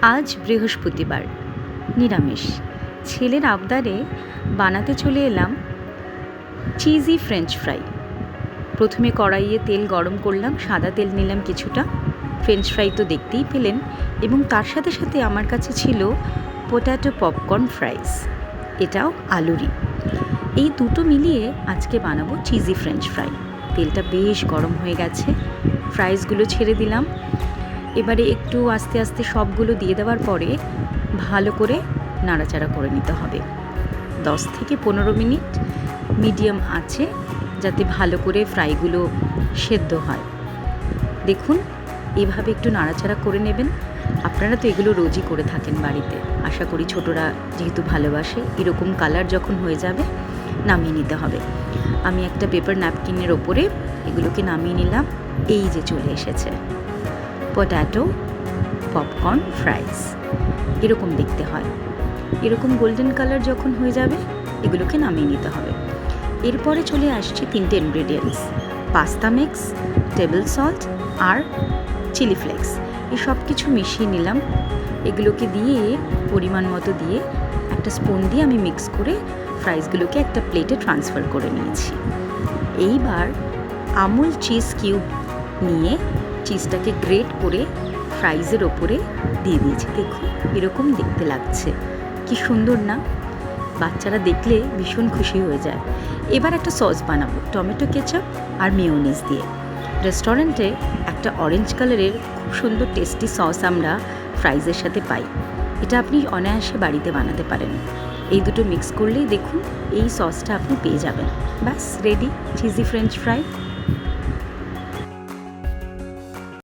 আজ বৃহস্পতিবার, নিরামিষ। ছেলের আবদারে বানাতে চলে এলাম চিজি ফ্রেঞ্চ ফ্রাই। প্রথমে কড়াইয়ে তেল গরম করলাম, সাদা তেল নিলাম কিছুটা। ফ্রেঞ্চ ফ্রাই তো দেখতেই পেলেন, এবং তার সাথে সাথে আমার কাছে ছিল পোট্যাটো পপকর্ন ফ্রাইস, এটাও আলুরই। এই দুটো মিলিয়ে আজকে বানাবো চিজি ফ্রেঞ্চ ফ্রাই। তেলটা বেশ গরম হয়ে গেছে, ফ্রাইসগুলো ছেড়ে দিলাম। এবারে একটু আস্তে আস্তে সবগুলো দিয়ে দেওয়ার পরে ভালো করে নাড়াচাড়া করে নিতে হবে 10 থেকে 15 মিনিট মিডিয়াম আছে, যাতে ভালো করে ফ্রাইগুলো সেদ্ধ হয়। দেখুন, এভাবে একটু নাড়াচাড়া করে নেবেন। আপনারা তো এগুলো রোজই করে থাকেন বাড়িতে, আশা করি ছোটরা যেহেতু ভালোবাসে। এরকম কালার যখন হয়ে যাবে নামিয়ে নিতে হবে। আমি একটা পেপার ন্যাপকিনের ওপরে এগুলোকে নামিয়ে নিলাম। এই যে চলে এসেছে পোট্যাটো পপকর্ন ফ্রাইস, এরকম দেখতে হয়। এরকম গোল্ডেন কালার যখন হয়ে যাবে এগুলোকে নামিয়ে নিতে হবে। এরপরে চলে আসছে 3টে ingredients: pasta mix, table salt আর চিলি ফ্লেক্স। এই সব কিছু মিশিয়ে নিলাম। এগুলোকে দিয়ে পরিমাণ মতো দিয়ে একটা স্পুন দিয়ে আমি মিক্স করে ফ্রাইসগুলোকে একটা প্লেটে ট্রান্সফার করে নিয়েছি। এইবার আমুল চিজ কিউব নিয়ে চিজটাকে গ্রেট করে ফ্রাইজের ওপরে দিয়ে দিয়েছি। দেখুন, এরকম দেখতে লাগছে, কি সুন্দর না? বাচ্চারা দেখলে ভীষণ খুশি হয়ে যায়। এবার একটা সস বানাবো টমেটো কেচাপ আর মেয়োনিজ দিয়ে। রেস্টুরেন্টে একটা অরেঞ্জ কালারের খুব সুন্দর টেস্টি সস আমরা ফ্রাইজের সাথে পাই। এটা আপনি অনায়াসে বাড়িতে বানাতে পারেন। এই দুটো মিক্স করলেই দেখুন এই সসটা আপনি পেয়ে যাবেন। ব্যাস রেডি চিজি ফ্রেঞ্চ ফ্রাই।